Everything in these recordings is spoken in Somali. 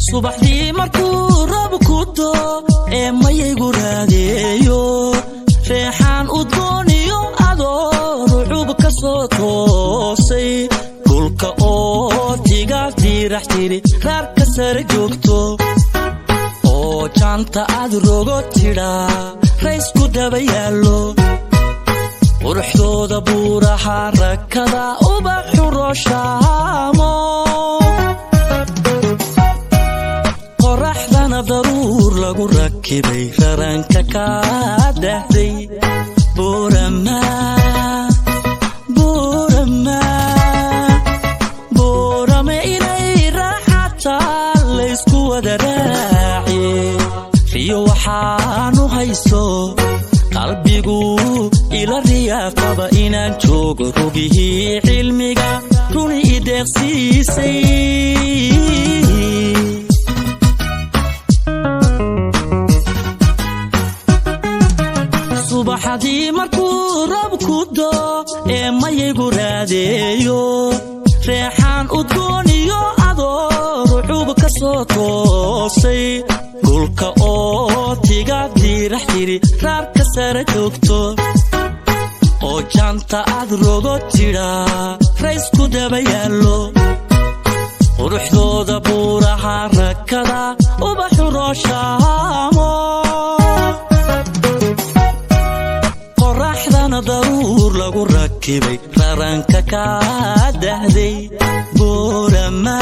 subaxdii markuu roob ku doo mayaygu raadeeyo reexaan udgooniyo adoo rucub ka soo toosay dhulka oo tigaal diirax tiri raarka sare joogto oo jaanta aad rogo tidhaa raysku daba yaallo quruxdooda buuraha rakada ubaxu rooshaamo qoraxdana daruur lagu rakibay raranka ka dahday buurama inay raaxataa laysku wada raaciye riyo waxaanu hayso qalbigu ila riyaaqaba inaan joogo rugihii cilmiga runi ideeqsiisay subaxdii markuu roob ku doo mayaygu raadeeyo reexaan udgooniyo adoo rucub ka soo toosay dhulka oo tigaal diirax tiri raarka sare joogto oo jaanta aad rogo tidhaa raysku daba yaallo quruxdooda buuraha rakada ubaxu rooshaamo qoraxdana daruur lagu rakibay raranka ka dahday buurama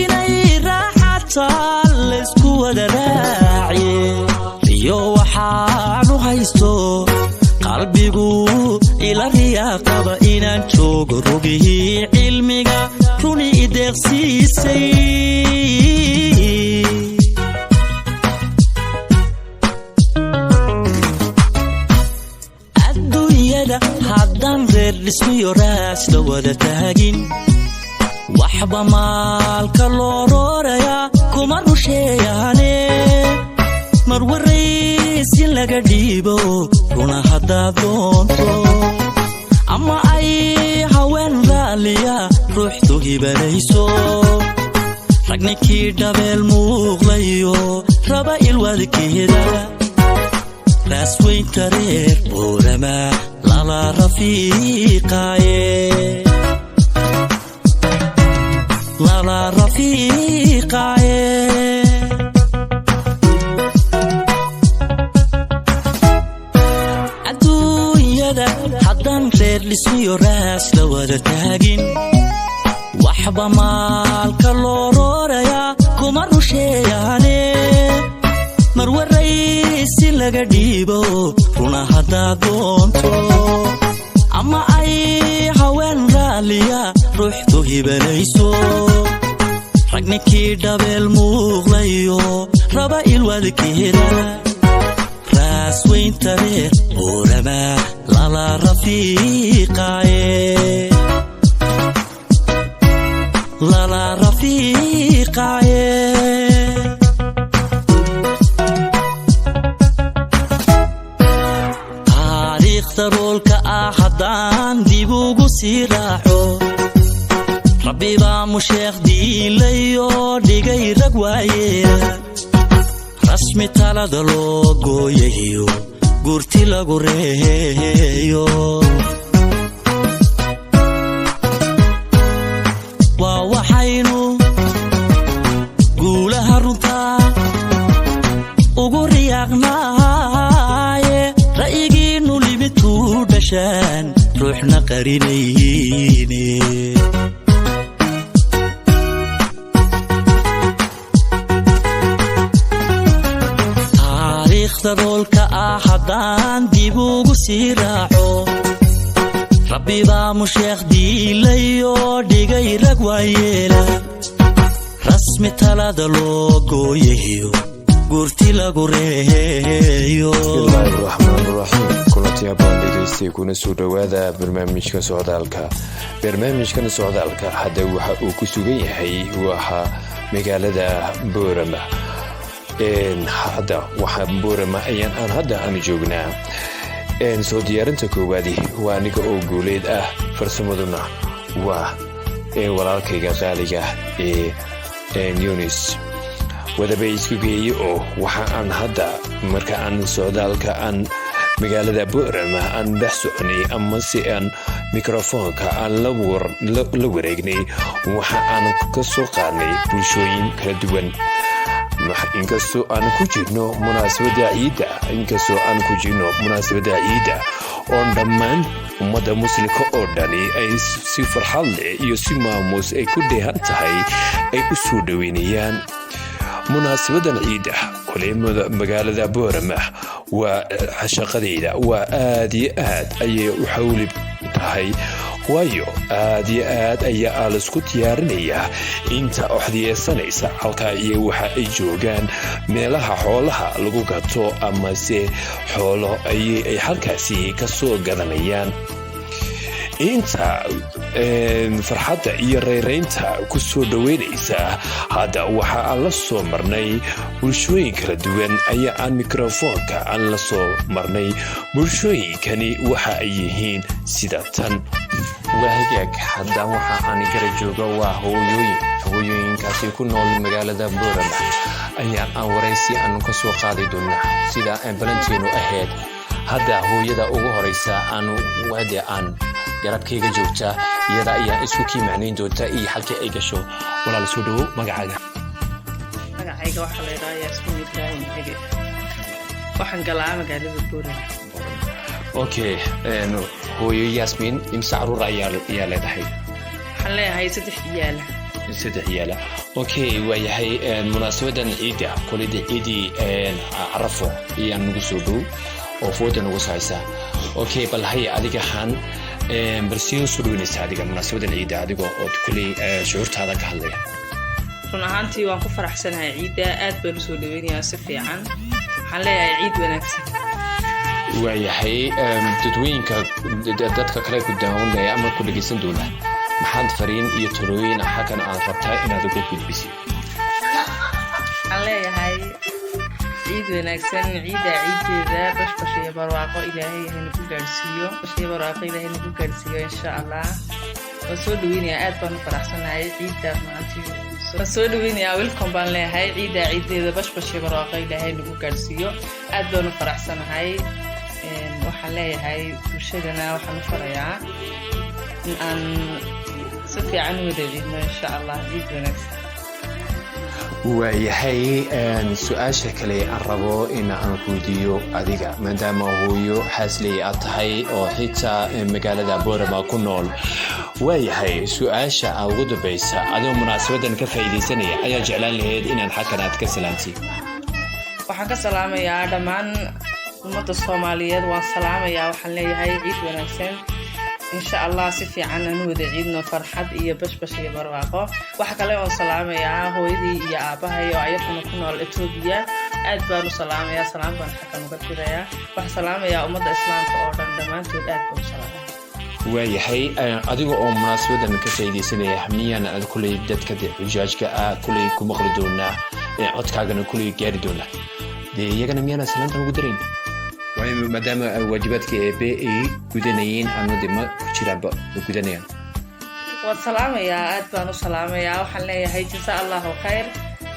inay raaxataa laysku wada raaciye riyo waxaanu haysto qalbigu ila riyaaqaba inaan joogo rugihii cilmiga runi ideeqsiisay haddaan reer dhismiyo raas la wada taagin waxba maalka loo roorayaa kuma rusheeyaane mar waraysin laga dhiibo runa haddaad doonto ama ay haween raaliya ruuxdu hibanayso ragninkii dhabeel muuqlayo raba ilwadkeeda raasweynta reer buurama lala rafiiqaaye adduunyada haddaan reer dhismiyo raas la wada taagin waxba maalka loo roorayaa kuma rusheeyaane mar waraysi laga dhiibo runa haddaad doonto ama ay haween raaliya ruuxdu hibanayso ragninkii dhabeel muuqlayo raba ilwadkeeda raasweynta reer buurama lala rafiiqaaye taariikhda roolka haddaan dib ugu sii raaco rabbi baa musheekh diilayo dhigay rag waayeela rasmi talada loo gooyayo gurti lagu reeyo waa waxaynu guulaha runtaa ugu riyaaqnaaye ra'yigiinnu limituu dhashaan ruuxna qarinayne taariikhda roolka haddaan dib ugu sii raaco rabbi baa musheekh diilayo dhigay rag waayeela rasmi talada loo gooyayo gurti lagu reeyo. Bismillahirrahmanirrahim. Kulanti habboon dhegeyste kuna soo dhawaada barnaamijka socdaalka. Barnaamijkan socdaalka hadda waxa uu ku sugan yahay waxa magaalada Boorama. Hadda waxa Boorama ayaan hadda joognaa. Soo diyaarinta koowaadi waa aniga oo guuleed ah, farsamaduna waa walaalkayga qaaliga Yunis wadaba isku geeyay oo waxa aan hadda marka aan socdaalka aan magaalada Boorama aan dhex soconay ama si aan mikrofoonka aan la wareegnay waxa aan ka soo qaadnay bulshooyin kala duwan. inkastoo aan ku jirno munaasabada ciida oo dhammaan ummadda muslimka oo dhani ay si farxad leh iyo si maamuus ay ku dheehan tahay ay u soo dhaweynayaan munaasabadan ciida. kuleemada magaalada Boorama waa shaqadeeda waa aad iyo aad ayay u xawli tahay, waayo aad iyo aad ayaa la isku diyaarinayaa inta oxdiyeysanaysa halka iyo waxa ay joogaan meelaha xoolaha lagu gato ama se xoolo ay halkaasi ka soo gadanayaan. inta farxadda iyo reereynta ku soo dhaweynaysa hadda waxa aan la soo marnay bulshooyin kala duwan ayaa aan mikrofoonka aan la soo marnay. bulshooyinkani waxa ay yihiin sida tan. waahagaag hadda waxa aan gara jooga waa hooyooyinkaasi ku nool magaalada Boorama ayaa aan waraysi aan ka soo qaaday doonaa sida balanteenu ahayd. hadda hooyada ugu horeysa aan garabkayga joogta iyada ayaa isku kiimacnayn doonta iyo halkii ay gasho. walaal soo dhawo magacaaga. magacayga waxa la yiraahdaa Yasmin Ibrahim Ege. waxaan galaa magaalada Boorama. okay hooyo Yasmin imsa caruur ayaa leedahay? waxaan leeyahay 3 ciyaala. okay waayahay munaasabadan ciida kulida ciidii Carafo iyo nagu soo dhaw oo fooda nagu saaysa. okay bal hay adiga barsiyo soo dhaweynaysa adiga munaasabadan ciida adiga oo kulay shuurtaada ka hadlaya. run ahaantii waan ku faraxsanahay ciida, aad baan soo dhaweynayaa si fiican. waxaan leeyahay ciid wanaagsan. waayahay dadka kale ku daawanaya ama ku dhageysan doona maxaad fariin iyo talooyin xakan aad rabtaa inaad ugu gudbiso? waxaan leeyahay ciid wanaagsan. ciideeda bashbash iyo barwaaqo ilaahay nagu gaarsiiyo insha Allah. waan soo dhaweynayaa, aad baan u faraxsanahay ciida maantii. waan soo dhaweynayaa, welcome baan leeyahay. ciideeda bashbash iyo barwaaqo ilaahay nagu gaarsiiyo. aad baan u faraxsanahay. waxaan leeyahay bulshadana waxaan u farayaa in aan si fiican u wada ciidno insha Allah. ciid wanaagsan. waayahay su-aasha kale aan rabo in aan weydiiyo adiga maadaama hooyo xaasley aad tahay oo xitaa magaalada Boorama ku nool. waayahay su-aasha ugu dambaysa adoo munaasabadan ka faa'iideysanaya ayaa jeclaan lahayd inaan xakanaad ka salaantay? waxaan ka salaamayaa dhammaan ummadda Soomaaliyeed. waan salaamayaa, waxaan leeyahay ciid wanaagsan insha Allah. si fiican aan wada ciidno farxad iyo bashbash iyo barwaaqo. waxa kale oo salaamayaa hooyadii iyo aabahay oo ayaguna ku nool Itoobiya. aad baan u salaamayaa, salaam baan xakan uga dirayaa. waxaan salaamayaa ummadda islaamka oo dhan dhammaantood aad baan u salaamayaa. waayahay adiga oo munaasabadan ka faa'iideysanaya miyaan aad kulay dadka xujaajka kulay ku maqli doonaa codkaagana kulay gaari doonaa iyagana miyaan salaanta ugu darayn? waayo maadaama waajibaadka eebe ay gudanayeen anadi ma ku jiraanba gudanayaan. waan salaamayaa, aad baan u salaamayaa. waxaan leeyahay jazaa allahu khayr.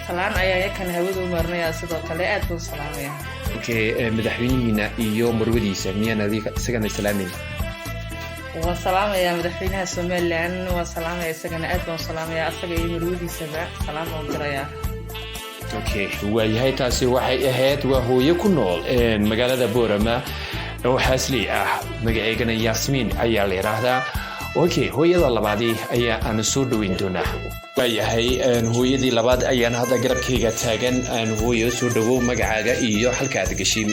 salaan ayaa yakan hawada u marnayaa sidoo kale. aad baan u salaamayaa. okay madaxweynihiina iyo marwadiisa miyaan adiga isagana salaamayna? waan salaamayaa madaxweynaha Somaliland. waan salaamayaa isagana, aad baan u salaamayaa. asaga iyo marwadiisaba salaam baan u dirayaa. okay waayahay taasi waxay ahayd waa hooyo ku nool magaalada Boorama oo xaasley magaceegana Yasmin ayaa la yiraahdaa. okay hooyada labaadii ayaa aan soo dhaweyn doonaa. waayahay hooyadii labaad ayaan hadda garabkayga taagan. hooyo soo dhawow magacaaga iyo halka aad gashay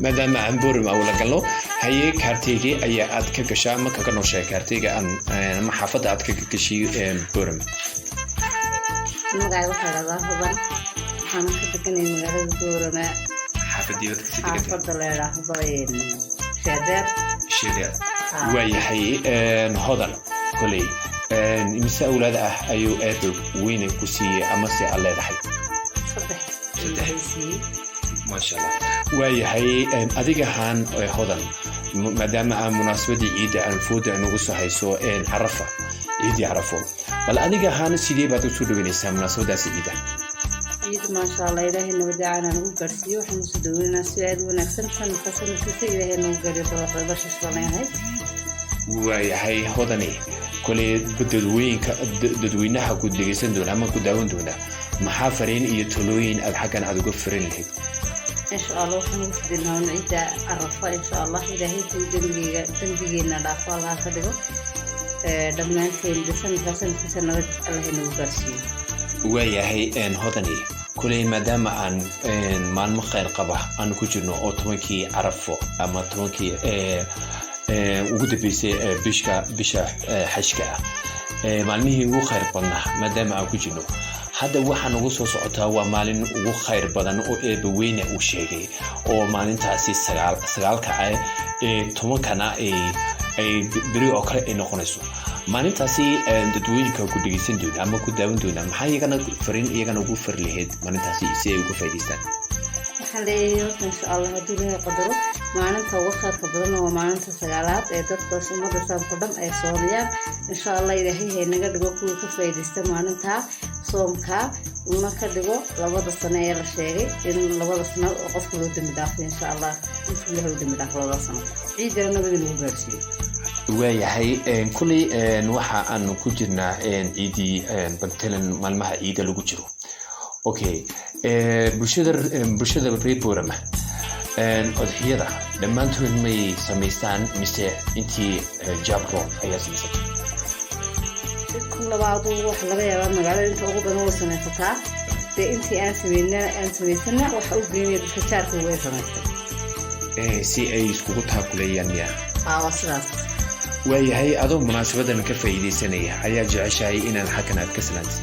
maadaama aan Boorama u la galo. haye kaartayga ayaa aad ka gashaa ama kaga nooshay kaartayga ama xaafadda aad ka gashay Boorama? magacayga waxaa la huban waxaan ka deganay magaalada Boorama xaafadii xaafadda la yiraahdo Shadeer waayahay hodan koley imisa awlaad ah ayuu aad weyn ku siiyay ama si aan leedahay maasha Allah waayahay adiga haan hodan maadaama aan munaasabadii ciida aan fooda nagu soo hayso Carafa ciidi Carafo bal adiga haan sidee baad u soo dhaweynaysaa munaasabadaas ciida ciid maasha Allah ilaahay nabadacana ugu gaarsiiyo waxaan soo dhaweynaa si aad wanaagsan sanadka ilaahay nagu gaariyo bashashanahay waayahay hodani koley dadweynaha ku dhegeysan doona ama ku daawan doona maxaa fariin iyo talooyin aad xaggan aad uga firin lahayd insha Allah waxaan ugu fidinaa ciida Carafa insha Allah ilaahay dambigeena dhaafo Allah ka dhigo dhammaanteen sanadka nabad Allah nagu gaarsiiyo waayahay hodani koley maadaama aan maalmo khayr qaba aan ku jirno oo 10kii Carafo ama 10kii ugu dambeysay bisha xajka maalmihii ugu khayr badnaa maadaama aan ku jirno hadda waxaan ugu soo socotaa waa maalin ugu khayr badan oo eeba weyne uu sheegay oo maalintaasi 9ka 10kana ay beri oo kale ay noqonayso maalintaasi dadweynaha ku dhageysan doona ama ku daawan doona maxay iyagana fariin iyagana ugu far lahayd maalintaasi si ay uga faa'iideystaan waxaan leeyahay insha Allah hadii la qadaro maalinta ugu khayrka badan waa maalinta 9aad ee dadka ummadda saamfadhan ay soonayaan insha Allah ilaahay naga dhigo kuwa ka faa'iideysta maalinta soomka una ka dhigo labada sano ee la sheegay in labada sano qofka loo dambi dhaafo insha Allah intuu ilaahay u dambi dhaafo labada sano ciidana nabadii lagu gaarsiiyo waayahay kulli waxa aan ku jirnaa ciidii bantalan maalmaha ciida lagu jiro okay bulshada reer Boorama odxiyada dhammaantood may samaystaan mise intii jabro ayaa samaysatay labaadu wax laga yaabaa magaalada inta ugu badan way samaysataa intii aan samaysana waxa u geeyay dadka jaarka way samaysay si ay iskugu taakuleeyaan sidaas waayahay adoo munaasabadan ka faa'iideysanaya ayaa jeceshahay inaan xakan aad ka salaantay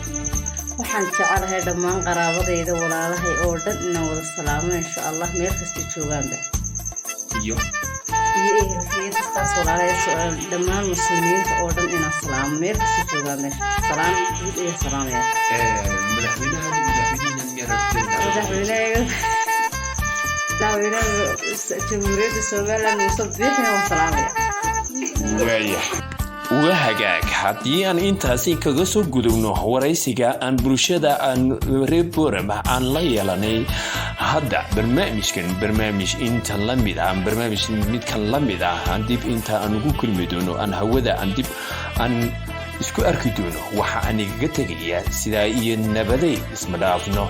waxaan jecelahay dhammaan qaraabadayda walaalahay oo dhan inaan wada salaamo insha Allah meel kasta joogaanba iyo ehelkiisaas walaalahay dhammaan muslimiinta oo dhan inaan salaamo meel kasta joogaanba salaam guud iyo salaamaya madaxweynaha jamhuuriyadda Soomaaliland musabbixina wa salaamaya waa hagaag haddii aan intaasi kaga soo gudubno waraysiga aan bulshada aan reer Boorama aan la yeelanay hadda barnaamij intan la mid ah barnaamij midkan la mid ah dib inta aan ugu kulmi doono aan hawada aan dib aan isku arki doono waxa aan iga tagayaa sida iyo nabaday isma dhaafno